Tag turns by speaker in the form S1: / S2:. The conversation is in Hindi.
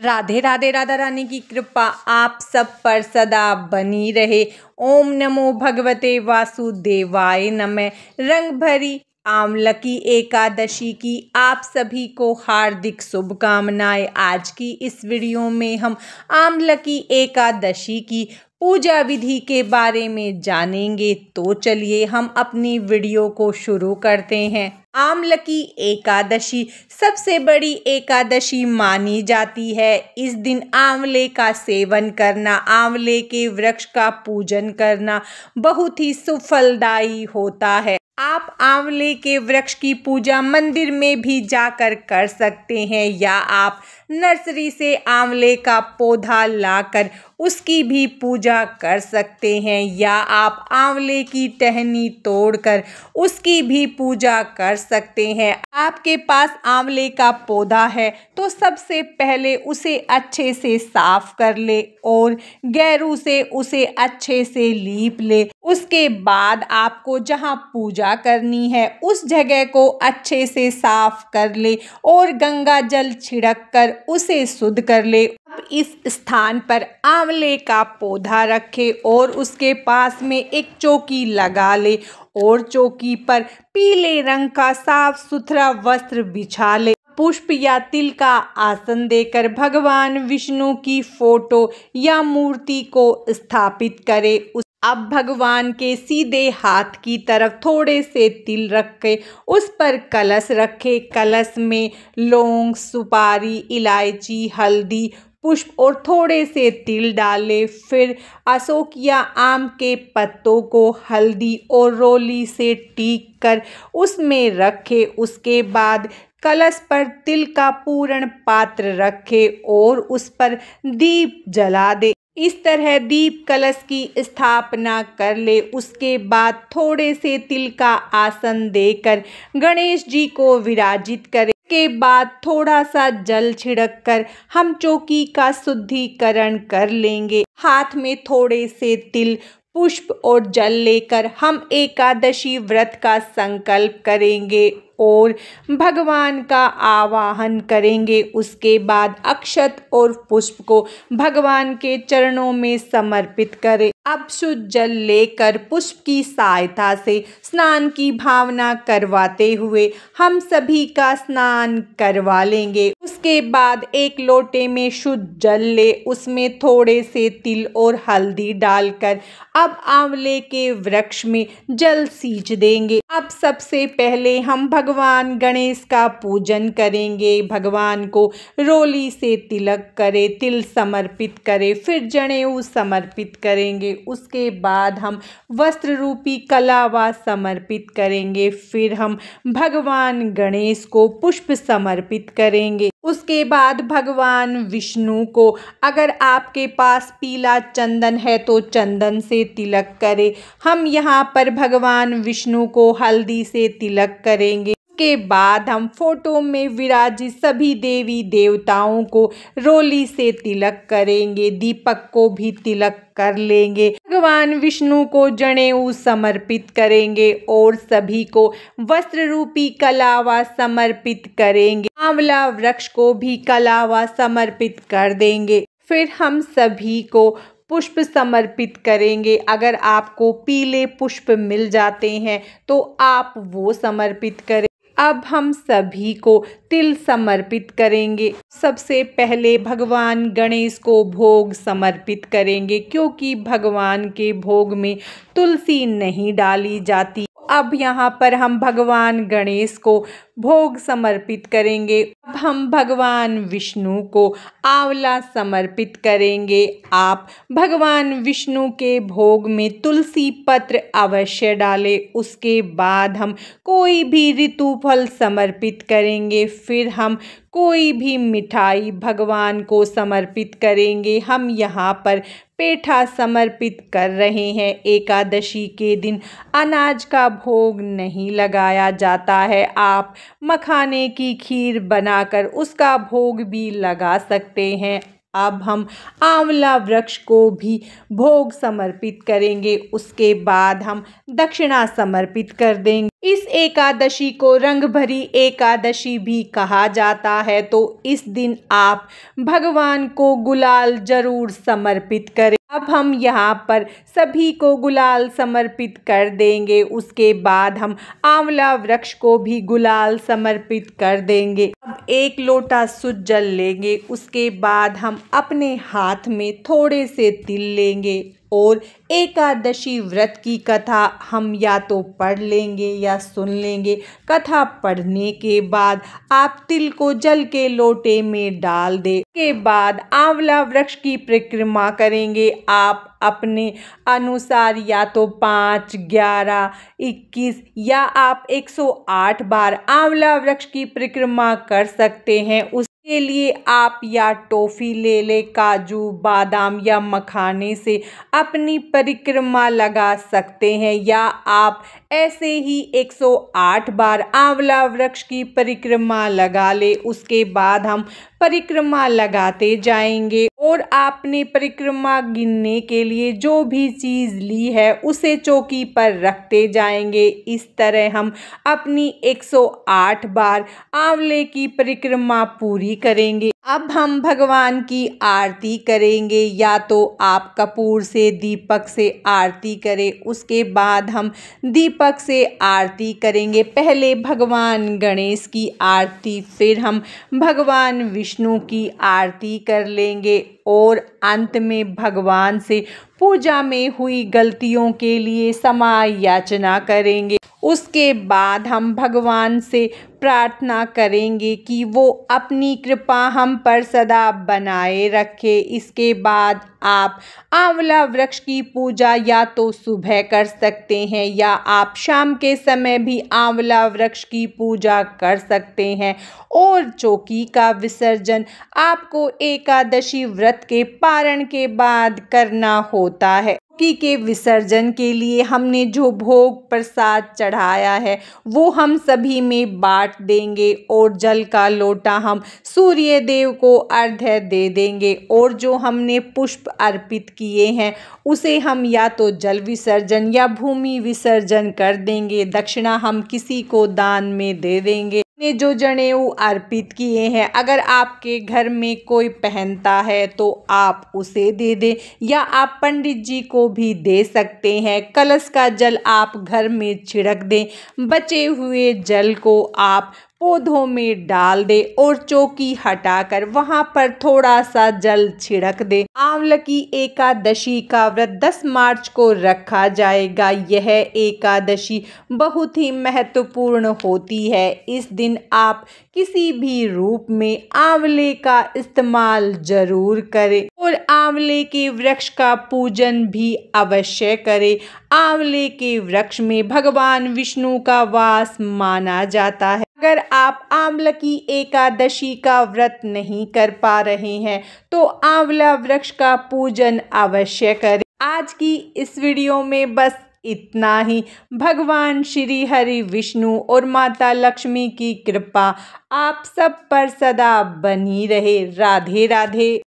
S1: राधे राधे। राधा रानी की कृपा आप सब पर सदा बनी रहे। ओम नमो भगवते वासुदेवाय नमः। रंग भरी आमलकी एकादशी की आप सभी को हार्दिक शुभकामनाएं। आज की इस वीडियो में हम आमलकी एकादशी की पूजा विधि के बारे में जानेंगे। तो चलिए हम अपनी वीडियो को शुरू करते हैं। आमलकी एकादशी सबसे बड़ी एकादशी मानी जाती है। इस दिन आंवले का सेवन करना, आंवले के वृक्ष का पूजन करना बहुत ही सुफलदायी होता है। आप आंवले के वृक्ष की पूजा मंदिर में भी जाकर कर सकते हैं या आप नर्सरी से आंवले का पौधा लाकर उसकी भी पूजा कर सकते हैं या आप आंवले की टहनी तोड़कर उसकी भी पूजा कर सकते हैं। आपके पास आंवले का पौधा है तो सबसे पहले उसे अच्छे से साफ कर ले और गैरू से उसे अच्छे से लीप ले। उसके बाद आपको जहां पूजा करनी है उस जगह को अच्छे से साफ कर ले और गंगा जल छिड़क कर उसे शुद्ध कर ले। अब इस स्थान पर आंवले का पौधा रखे और उसके पास में एक चौकी लगा ले और चौकी पर पीले रंग का साफ सुथरा वस्त्र बिछा ले। पुष्प या तिल का आसन देकर भगवान विष्णु की फोटो या मूर्ति को स्थापित करे। अब भगवान के सीधे हाथ की तरफ थोड़े से तिल रख के उस पर कलश रखे। कलश में लौंग, सुपारी, इलायची, हल्दी, पुष्प और थोड़े से तिल डाले। फिर अशोक या आम के पत्तों को हल्दी और रोली से टीक कर उसमें रखे। उसके बाद कलश पर तिल का पूर्ण पात्र रखे और उस पर दीप जला दे। इस तरह दीप कलश की स्थापना कर ले। उसके बाद थोड़े से तिल का आसन देकर गणेश जी को विराजित करें। के बाद थोड़ा सा जल छिड़क कर हम चौकी का शुद्धिकरण कर लेंगे। हाथ में थोड़े से तिल, पुष्प और जल लेकर हम एकादशी व्रत का संकल्प करेंगे और भगवान का आवाहन करेंगे। उसके बाद अक्षत और पुष्प को भगवान के चरणों में समर्पित करें। अब शुद्ध जल लेकर पुष्प की सहायता से स्नान की भावना करवाते हुए हम सभी का स्नान करवा लेंगे। उसके बाद एक लोटे में शुद्ध जल ले, उसमें थोड़े से तिल और हल्दी डालकर अब आंवले के वृक्ष में जल सींच देंगे। अब सबसे पहले हम भगवान गणेश का पूजन करेंगे। भगवान को रोली से तिलक करें, तिल समर्पित करें, फिर जनेऊ समर्पित करेंगे। उसके बाद हम वस्त्र रूपी कलावा समर्पित करेंगे। फिर हम भगवान गणेश को पुष्प समर्पित करेंगे। उसके बाद भगवान विष्णु को अगर आपके पास पीला चंदन है तो चंदन से तिलक करें। हम यहाँ पर भगवान विष्णु को हल्दी से तिलक करेंगे। के बाद हम फोटो में विराजित सभी देवी देवताओं को रोली से तिलक करेंगे। दीपक को भी तिलक कर लेंगे। भगवान विष्णु को जनेऊ समर्पित करेंगे और सभी को वस्त्र रूपी कलावा समर्पित करेंगे। आंवला वृक्ष को भी कलावा समर्पित कर देंगे। फिर हम सभी को पुष्प समर्पित करेंगे। अगर आपको पीले पुष्प मिल जाते हैं तो आप वो समर्पित करें। अब हम सभी को तिल समर्पित करेंगे। सबसे पहले भगवान गणेश को भोग समर्पित करेंगे क्योंकि भगवान के भोग में तुलसी नहीं डाली जाती। अब यहाँ पर हम भगवान गणेश को भोग समर्पित करेंगे। अब हम भगवान विष्णु को आंवला समर्पित करेंगे। आप भगवान विष्णु के भोग में तुलसी पत्र अवश्य डालें। उसके बाद हम कोई भी ऋतु फल समर्पित करेंगे। फिर हम कोई भी मिठाई भगवान को समर्पित करेंगे। हम यहाँ पर पेठा समर्पित कर रहे हैं। एकादशी के दिन अनाज का भोग नहीं लगाया जाता है। आप मखाने की खीर बनाकर उसका भोग भी लगा सकते हैं। अब हम आंवला वृक्ष को भी भोग समर्पित करेंगे। उसके बाद हम दक्षिणा समर्पित कर देंगे। इस एकादशी को रंगभरी एकादशी भी कहा जाता है। तो इस दिन आप भगवान को गुलाल जरूर समर्पित करें। अब हम यहाँ पर सभी को गुलाल समर्पित कर देंगे। उसके बाद हम आंवला वृक्ष को भी गुलाल समर्पित कर देंगे। अब 1 लोटा शुद्ध जल लेंगे। उसके बाद हम अपने हाथ में थोड़े से तिल लेंगे और एकादशी व्रत की कथा हम या तो पढ़ लेंगे या सुन लेंगे। कथा पढ़ने के बाद आप तिल को जल के लोटे में डाल दें। के बाद आंवला वृक्ष की परिक्रमा करेंगे। आप अपने अनुसार या तो 5, 11, 21 या आप 108 बार आंवला वृक्ष की परिक्रमा कर सकते हैं। उसके लिए आप या टॉफी ले ले, काजू, बादाम या मखाने से अपनी परिक्रमा लगा सकते हैं, या आप ऐसे ही 108 बार आंवला वृक्ष की परिक्रमा लगा ले। उसके बाद हम परिक्रमा लगाते जाएंगे और आपने परिक्रमा गिनने के लिए जो भी चीज़ ली है उसे चौकी पर रखते जाएंगे। इस तरह हम अपनी 108 बार आंवले की परिक्रमा पूरी करेंगे। अब हम भगवान की आरती करेंगे। या तो आप कपूर से, दीपक से आरती करें। उसके बाद हम दीपक से आरती करेंगे। पहले भगवान गणेश की आरती, फिर हम भगवान विष्णु की आरती कर लेंगे और अंत में भगवान से पूजा में हुई गलतियों के लिए क्षमा याचना करेंगे। उसके बाद हम भगवान से प्रार्थना करेंगे कि वो अपनी कृपा हम पर सदा बनाए रखे। इसके बाद आप आंवला वृक्ष की पूजा या तो सुबह कर सकते हैं या आप शाम के समय भी आंवला वृक्ष की पूजा कर सकते हैं। और चौकी का विसर्जन आपको एकादशी व्रत के पारण के बाद करना होता है। चौकी के विसर्जन के लिए हमने जो भोग प्रसाद चढ़ाया है वो हम सभी में बांट देंगे और जल का लोटा हम सूर्य देव को अर्घ्य दे देंगे। और जो हमने पुष्प अर्पित किए हैं उसे हम या तो जल विसर्जन या भूमि विसर्जन कर देंगे। दक्षिणा हम किसी को दान में दे देंगे। ने जो जनेऊ अर्पित किए हैं अगर आपके घर में कोई पहनता है तो आप उसे दे दें, या आप पंडित जी को भी दे सकते हैं। कलश का जल आप घर में छिड़क दें। बचे हुए जल को आप पौधों में डाल दे और चौकी हटाकर वहां पर थोड़ा सा जल छिड़क दे। आंवला की एकादशी का व्रत 10 मार्च को रखा जाएगा। यह एकादशी बहुत ही महत्वपूर्ण होती है। इस दिन आप किसी भी रूप में आंवले का इस्तेमाल जरूर करें और आंवले के वृक्ष का पूजन भी अवश्य करें। आंवले के वृक्ष में भगवान विष्णु का वास माना जाता है। अगर आप आंवला की एकादशी का व्रत नहीं कर पा रहे हैं तो आंवला वृक्ष का पूजन अवश्य करें। आज की इस वीडियो में बस इतना ही। भगवान श्री हरि विष्णु और माता लक्ष्मी की कृपा आप सब पर सदा बनी रहे। राधे राधे।